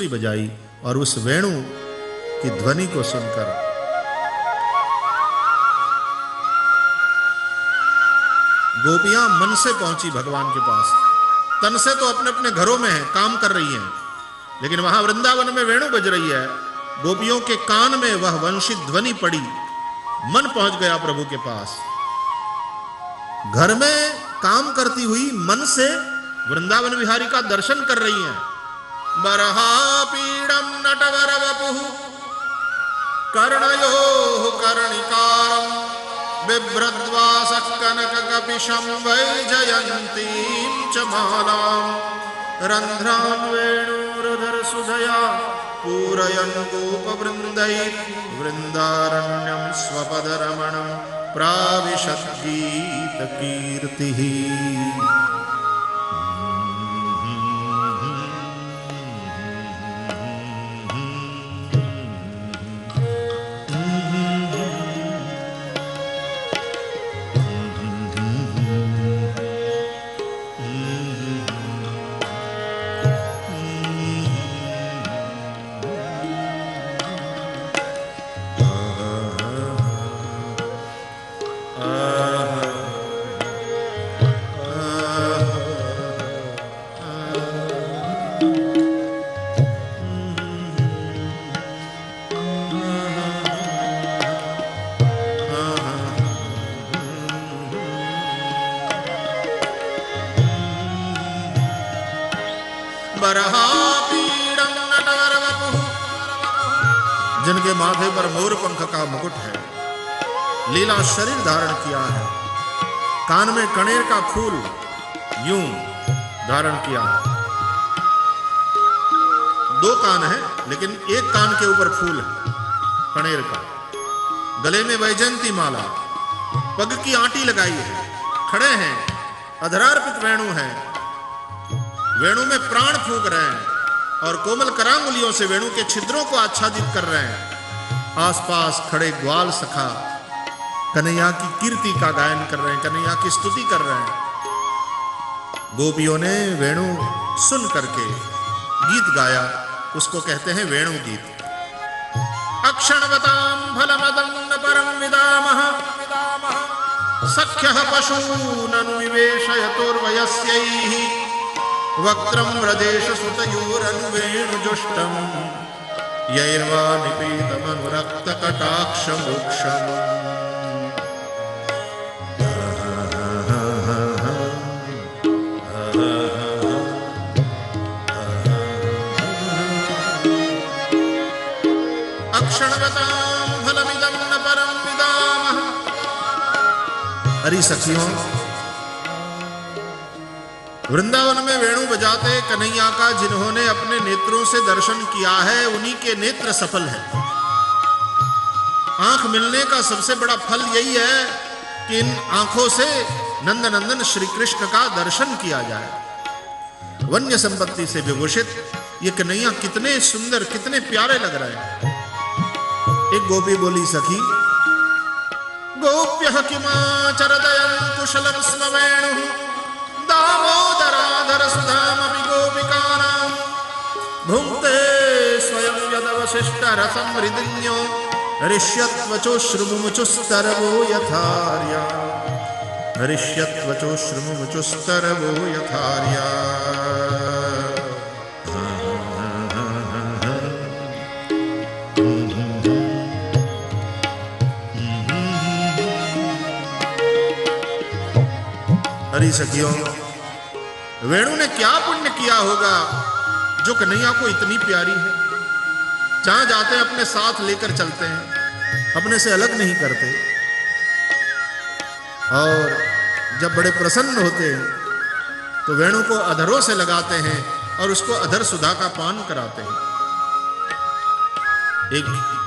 बांसुरी बजाई और उस वेणु की ध्वनि को सुनकर गोपियां मन से पहुंची भगवान के पास। तन से तो अपने अपने घरों में है, काम कर रही हैं, लेकिन वहां वृंदावन में वेणु बज रही है। गोपियों के कान में वह वंशित ध्वनि पड़ी, मन पहुंच गया प्रभु के पास। घर में काम करती हुई मन से वृंदावन विहारी का दर्शन कर रही हैं। बरहा पीड़म नटवर वपुः कर्णयोः कर्णिकारम् बिभ्रद्वासः कनककपिशं वैजयन्तीं च मालाम् रन्ध्रान् वेणुरुदरसुधया पूरयन् गोपवृन्दैः वृन्दारण्यं स्वपदरमणं प्राविशत् गीतकीर्तिः। जिनके माथे पर मोर पंख का मुकुट है, लीला शरीर धारण किया है, कान में कणेर का फूल यूं धारण किया है। 2 कान है लेकिन एक कान के ऊपर फूल है कणेर का। गले में वैजयंती माला, पग की आंटी लगाई है, खड़े हैं, अधरार्पित वेणु है, वेणु में प्राण फूंक रहे हैं और कोमल करांगुलियों से वेणु के छिद्रों को आच्छादित कर रहे हैं। आसपास खड़े ग्वाल सखा कन्हैया की कीर्ति का गायन कर रहे हैं, कन्हैया की स्तुति कर रहे हैं। गोपियों ने वेणु सुन करके गीत गाया, उसको कहते हैं वेणु गीत। अक्षणवतां फलमदन्न परं विदामः सख्यः पशूननु विवेशयतोर्वयस्यैः वक्त्रं व्रजेश सुतयोरनुवेणुजुष्टं यैर्वा निपीतमनुरक्तकटाक्षमोक्षम्। अक्षणवतां फलमिदं न परं विदामः। अरे सखियों, वृंदावन में वेणु बजाते कन्हैया का जिन्होंने अपने नेत्रों से दर्शन किया है, उन्हीं के नेत्र सफल हैं। आंख मिलने का सबसे बड़ा फल यही है कि इन आंखों से नंदनंदन श्री कृष्ण का दर्शन किया जाए। वन्य संपत्ति से विभूषित ये कन्हैया कितने सुंदर, कितने प्यारे लग रहे हैं। एक गोपी बोली, सखी गोप्यः किमाचरदयं कुशलं स्म वेणुः दामोदराधर सुधामपि गोपिकानां भुङ्क्ते स्वयं यदवशिष्ट रसं हृदिन्यो ऋष्यत्वचोश्रुमुचुस्तरवो यथार्या ऋष्यत्वचोश्रुमुचुस्तरवो यथार्या। हरी सखियों, वेणु ने क्या पुण्य किया होगा जो कन्हैया को इतनी प्यारी है। जहां जाते हैं अपने साथ लेकर चलते हैं, अपने से अलग नहीं करते, और जब बड़े प्रसन्न होते हैं तो वेणु को अधरों से लगाते हैं और उसको अधर सुधा का पान कराते हैं। एक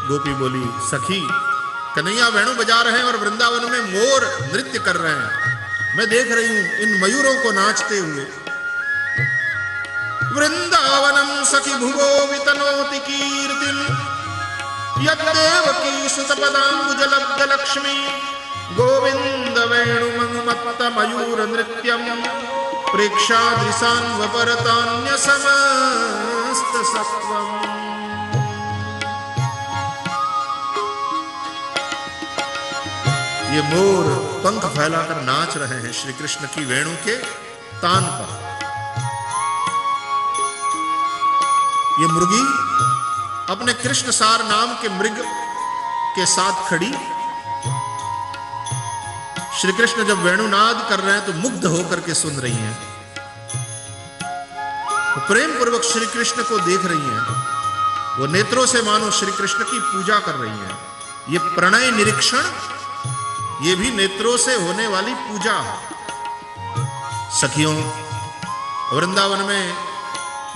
गोपी बोली, सखी कन्हैया वेणु बजा रहे हैं और वृंदावन में मोर नृत्य कर रहे हैं, मैं देख रही हूं इन मयूरों को नाचते हुए। वृंदावनम सखी भुवो वितनोति कीर्तिम यद्देवकी सुतपदाम्बुजलब्ध लक्ष्मी गोविंद वेणु मनुमत्त मयूर नृत्यम प्रेक्षादृशान्वपरतान्य समस्त सत्वम। ये मोर पंख फैलाकर नाच रहे हैं श्री कृष्ण की वेणु के तान पर। ये मुर्गी अपने कृष्ण सार नाम के मृग के साथ खड़ी, श्री कृष्ण जब वेणुनाद कर रहे हैं तो मुग्ध होकर के सुन रही हैं, तो प्रेम पूर्वक श्री कृष्ण को देख रही हैं। वो नेत्रों से मानो श्री कृष्ण की पूजा कर रही हैं। ये प्रणय निरीक्षण, ये भी नेत्रों से होने वाली पूजा है। सखियों, वृंदावन में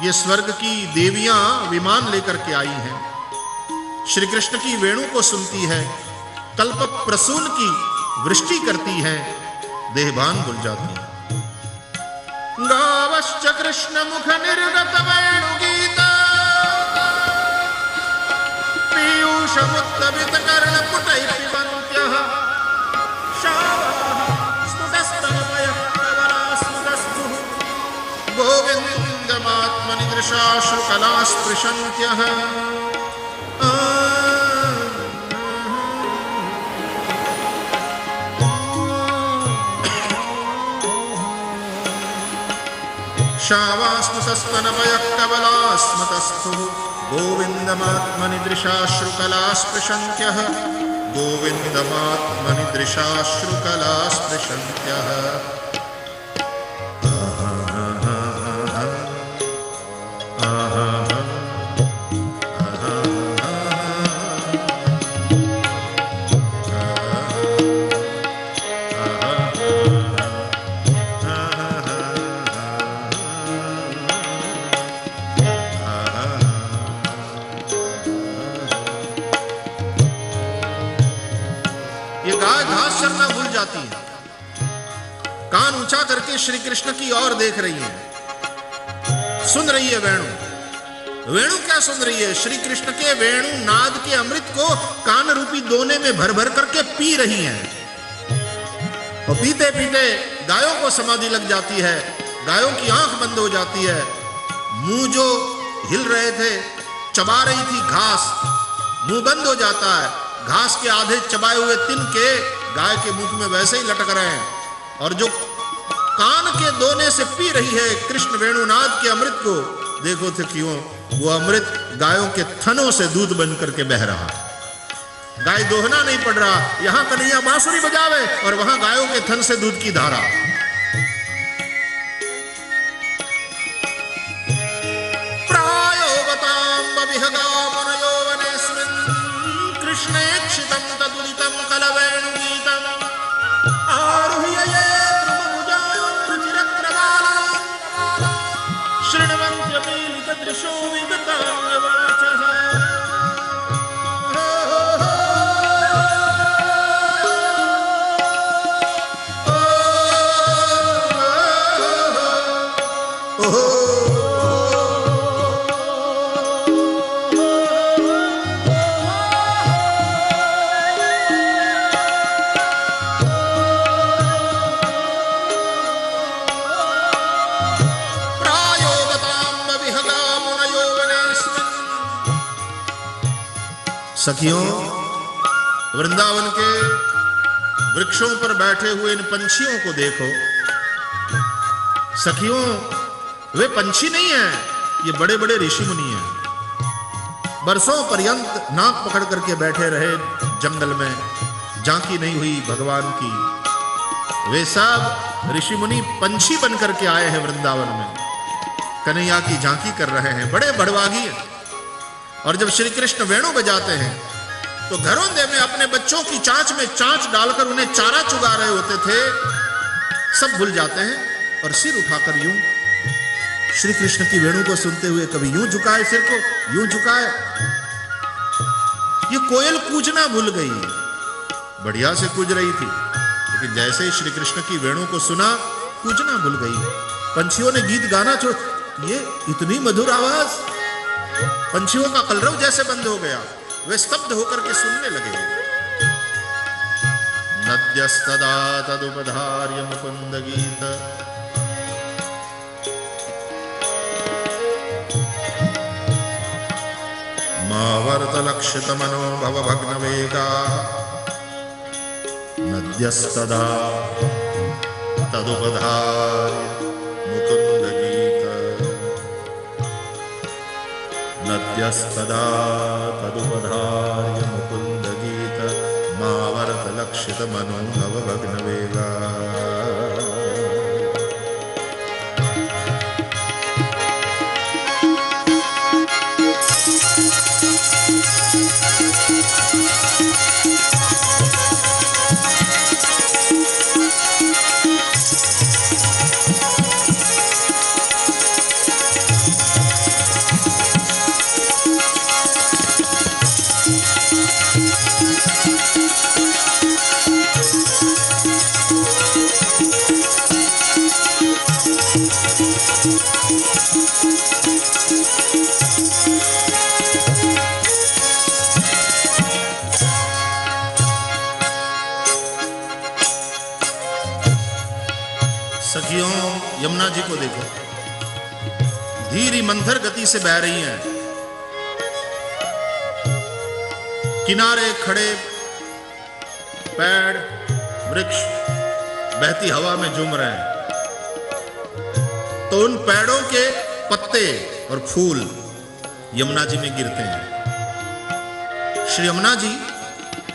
ये स्वर्ग की देवियां विमान लेकर के आई हैं, श्री कृष्ण की वेणु को सुनती है, कल्प प्रसून की वृष्टि करती है, देहभान भूल जाती है। गावश्च कृष्ण मुख निर्गत वेणु गीत, पीयूष मुत्तवित कर्ण पुटै पिबन्त्यः, शावाः स्फुटस्तनवयः कवलास्फुटस्तुः, गोविन्दमात्मनिदृशाश्रु कलास्पृशन्त्यः। शावास्मतस्तनवयः कवलास्मतस्थुः, गोविन्दमात्मनिदृशाश्रुकलास्पृशन्त्यः, गोविन्दमात्मनिदृशाश्रुकलास्पृशन्त्यः। कान ऊंचा करके श्री कृष्ण की ओर देख रही है, सुन रही है वेणु। वेणु क्या सुन रही है? श्री कृष्ण के वेणु नाद के अमृत को कान रूपी दोने में भर भर करके पी रही हैं। और पीते पीते गायों को समाधि लग जाती है, गायों की आंख बंद हो जाती है, मुंह जो हिल रहे थे, चबा रही थी घास, मुंह बंद हो जाता है। घास के आधे चबाए हुए तिनके गाय के मुख में वैसे ही लटक रहे हैं। और जो कान के दोने से पी रही है कृष्ण वेणुनाद के अमृत को, देखो थे क्यों वो अमृत गायों के थनों से दूध बन करके बह रहा। गाय दोहना नहीं पड़ रहा, यहां कन्हैया बांसुरी बजावे और वहां गायों के थन से दूध की धारा। प्रायोगतां विहगामनयो वनेस्मिन् कृष्णेक्षितं तदुदितं कलवेणुगीतम् आरुह्य ये द्रुमभुजां शृण्वन्त्यमीलितदृशो विगताङ्गवाचः। सखियों, वृंदावन के वृक्षों पर बैठे हुए इन पंछियों को देखो। सखियों, वे पंछी नहीं हैं, ये बड़े बड़े ऋषि मुनि हैं। बरसों पर्यंत नाक पकड़ करके बैठे रहे जंगल में, झांकी नहीं हुई भगवान की। वे सब ऋषि मुनि पंछी बन करके आए हैं वृंदावन में, कन्हैया की झांकी कर रहे हैं, बड़े बड़वागी हैं। और जब श्री कृष्ण वेणु बजाते हैं तो घरोंदे में अपने बच्चों की चांच में चांच डालकर उन्हें चारा चुगा रहे होते थे, सब भूल जाते हैं और सिर उठाकर यूं श्री कृष्ण की वेणु को सुनते हुए कभी यूं झुकाए सिर को, यूं झुकाए। ये कोयल कूजना भूल गई, बढ़िया से कूज रही थी, लेकिन जैसे ही श्री कृष्ण की वेणु को सुना कूजना भूल गई। पंछियों ने गीत गाना छोड़, ये इतनी मधुर आवाज, पंछियों का कलरव जैसे बंद हो गया, वे स्तब्ध होकर के सुनने लगे। नद्यस्तदा तदुपधार्य मुकुंद गीत, मावर्तलक्षितमनो भवभग्नवेगा नद्यस्तदा तदुपधार्य मुकुन्दगीत नद्यस्तदा तदुपधार्य मुकुन्दगीत मावर्तलक्षितमनो भवभग्नवेगा। सखियों, यमुना जी को देखो, धीरी मंथर गति से बह रही हैं। किनारे खड़े पेड़ वृक्ष बहती हवा में झूम रहे हैं, तो उन पेड़ों के पत्ते और फूल यमुना जी में गिरते हैं। श्री यमुना जी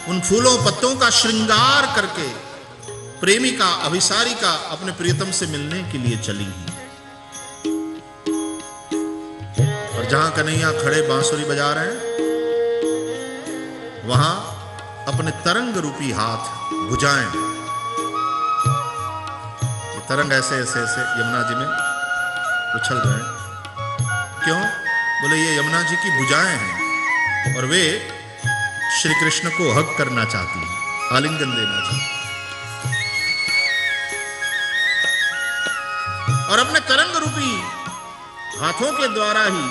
उन फूलों पत्तों का श्रृंगार करके प्रेमिका अभिसारिका अपने प्रियतम से मिलने के लिए चली हैं। और जहां कन्हैया खड़े बांसुरी बजा रहे हैं, वहां अपने तरंग रूपी हाथ भुजाएं, ये तरंग ऐसे ऐसे ऐसे यमुना जी में उछल रहे हैं। क्यों? बोले ये यमुना जी की भुजाएं हैं और वे श्री कृष्ण को हग करना चाहती हैं, आलिंगन देना चाहती हैं। और अपने तरंग रूपी हाथों के द्वारा ही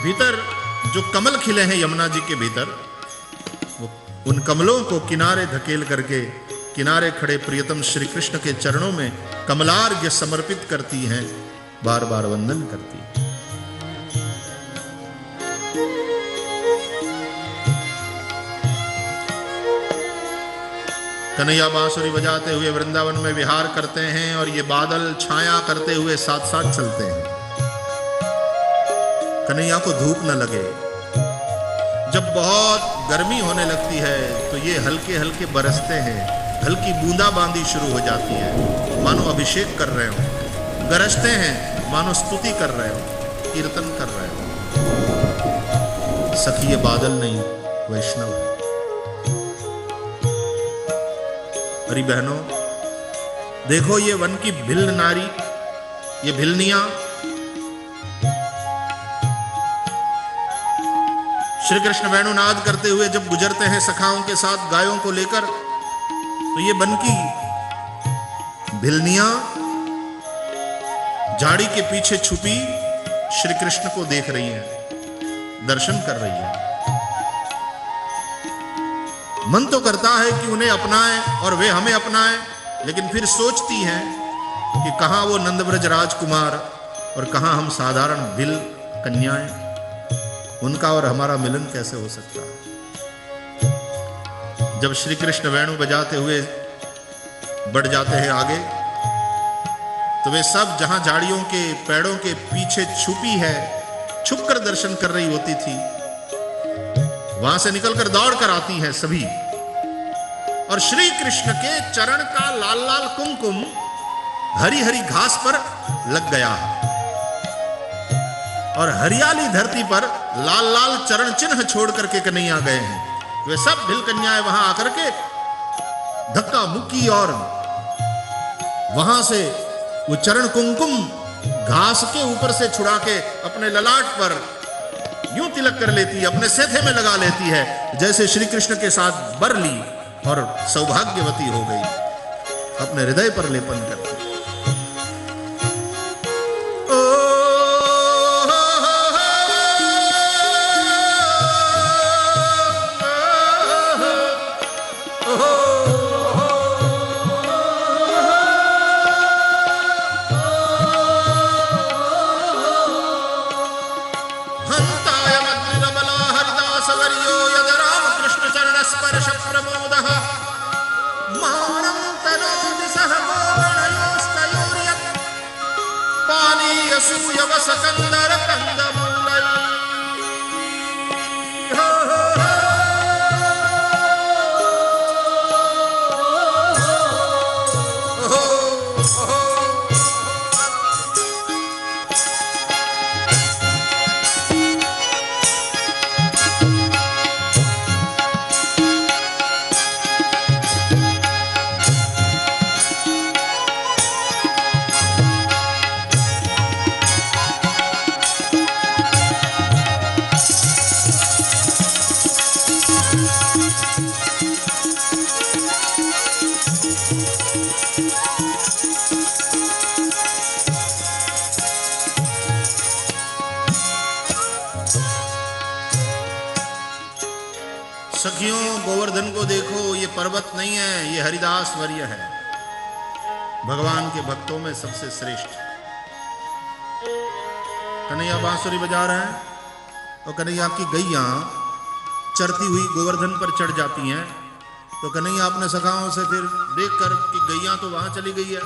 भीतर जो कमल खिले हैं यमुना जी के भीतर, वो उन कमलों को किनारे धकेल करके किनारे खड़े प्रियतम श्री कृष्ण के चरणों में कमलार्घ्य समर्पित करती हैं, बार बार वंदन करती हैं। कन्हैया बांसुरी बजाते हुए वृंदावन में विहार करते हैं और ये बादल छाया करते हुए साथ साथ चलते हैं। कन्हैया को धूप न लगे। जब बहुत गर्मी होने लगती है तो ये हल्के हल्के बरसते हैं, हल्की बूंदाबांदी शुरू हो जाती है, मानो अभिषेक कर रहे हो। गरजते हैं मानो स्तुति कर रहे हो, कीर्तन कर रहे हो। सखी ये बादल नहीं, वैष्णव है। अरे बहनों, देखो ये वन की भिल्ल नारी, ये भिल्नियां श्री कृष्ण वेणुनाद करते हुए जब गुजरते हैं सखाओं के साथ गायों को लेकर, तो ये वन की भिल्नियां झाड़ी के पीछे छुपी श्री कृष्ण को देख रही हैं, दर्शन कर रही हैं। मन तो करता है कि उन्हें अपनाएं और वे हमें अपनाएं, लेकिन फिर सोचती हैं कि कहां वो नंदव्रज राजकुमार और कहां हम साधारण भिल कन्याएं, उनका और हमारा मिलन कैसे हो सकता है। जब श्री कृष्ण वेणु बजाते हुए बढ़ जाते हैं आगे, तो वे सब जहां झाड़ियों के पेड़ों के पीछे छुपी है, छुपकर दर्शन कर रही होती थी, वहां से निकलकर दौड़ कर आती हैं सभी। और श्री कृष्ण के चरण का लाल लाल कुमकुम हरी हरी घास पर लग गया है और हरियाली धरती पर लाल लाल चरण चिन्ह छोड़ करके कन्हैया गए हैं। वे सब भिल कन्याएं वहां आकर के धक्का मुक्की और वहां से वो चरण कुमकुम घास के ऊपर से छुड़ा के अपने ललाट पर यूं तिलक कर लेती है, अपने सेथे में लगा लेती है, जैसे श्री कृष्ण के साथ बर ली और सौभाग्यवती हो गई, अपने हृदय पर लेपन करती। हंताय मद्रिरबला मानं तनोति सह गोगणयोस्तयोर्यत् पानीयसूयवसकन्दर कंदमूलै सखियों, गोवर्धन को देखो, ये पर्वत नहीं है, ये हरिदास वर्य है, भगवान के भक्तों में सबसे श्रेष्ठ। कन्हैया बांसुरी बजा रहे हैं और कन्हैया की गैया चरती हुई गोवर्धन पर चढ़ जाती हैं, तो कन्हैया अपने सखाओं से फिर देखकर कि गैया तो वहां चली गई है,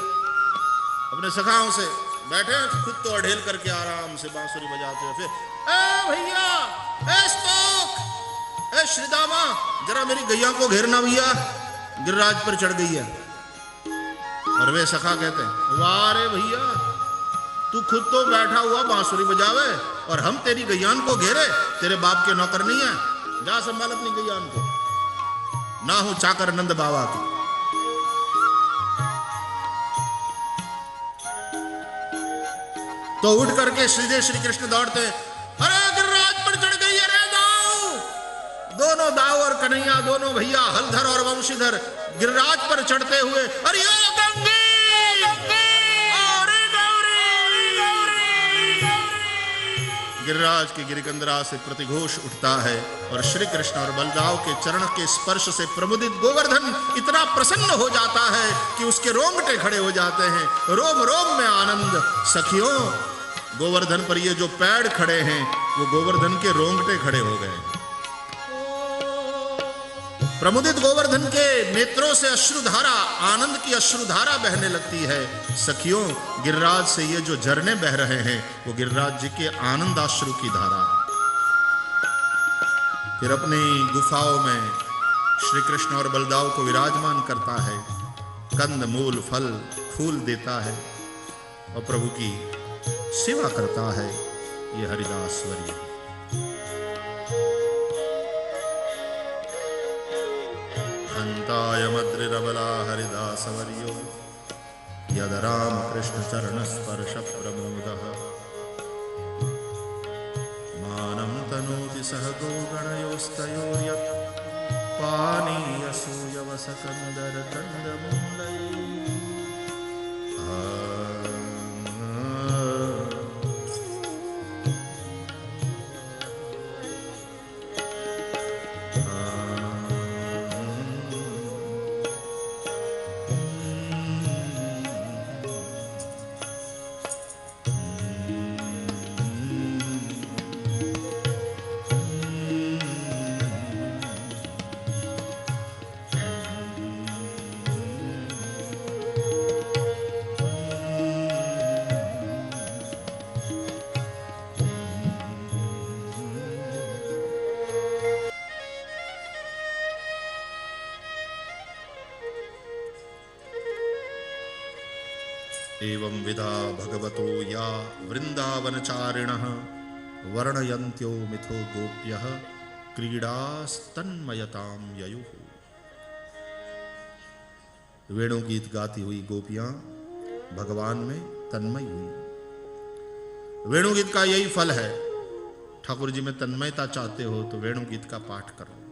अपने सखाओं से बैठे खुद तो अढ़ेल करके आराम से बांसुरी बजाते हैं। फिर ए भैया, ए स्तोक, ए श्रीदामा, जरा मेरी गैया को घेरना भैया, गिरिराज पर चढ़ गई है। और वे सखा कहते हैं, वाह रे भैया, तू खुद तो बैठा हुआ बांसुरी बजावे और हम तेरी गैयान को घेरे, तेरे बाप के नौकर नहीं है, जा संभाल अपनी गैयान को, ना हो चाकर नंद बाबा की। तो उठ करके श्रीदेव श्री कृष्ण दौड़ते, अरे गिरिराज पर चढ़ गई है रे दाऊ। दोनों दाऊ और कन्हैया, दोनों भैया हलधर और वंशीधर गिरिराज पर चढ़ते हुए, अरे गंगे, अरे गौरी। गिरिराज की गिरिकंदरा से प्रतिघोष उठता है और श्री कृष्ण और बलदाव के चरण के स्पर्श से प्रमुदित गोवर्धन इतना प्रसन्न हो जाता है कि उसके रोंगटे खड़े हो जाते हैं, रोम रोम में आनंद। सखियों, गोवर्धन पर ये जो पैर खड़े हैं वो गोवर्धन के रोंगटे खड़े हो गए। प्रमुदित गोवर्धन के नेत्रों से अश्रुधारा, आनंद की अश्रुधारा बहने लगती है। सखियों, गिरिराज से ये जो झरने बह रहे हैं वो गिरिराज जी के आनंदाश्रु की धारा। फिर अपनी गुफाओं में श्री कृष्ण और बलदाव को विराजमान करता है, कंद मूल फल फूल देता है और प्रभु की सेवा करता है। ये हरिदास वर्य। हंताय मद्रिरबला हरिदास वर्यो यद राम कृष्ण चरण स्पर्श प्रमोदः मानं तनोति सह गोगणयोस्तयोर्यत् पानीयसूयवसकन्दर कंदमूलै। एवं विधा भगवतो या वृंदावनचारिणः वर्णयन्त्यो मिथो गोप्यः क्रीडास्तन्मयतां ययुः। वेणु गीत गाती हुई गोपियां भगवान में तन्मय हुई। वेणु गीत का यही फल है। ठाकुर जी में तन्मयता चाहते हो तो वेणु गीत का पाठ करो।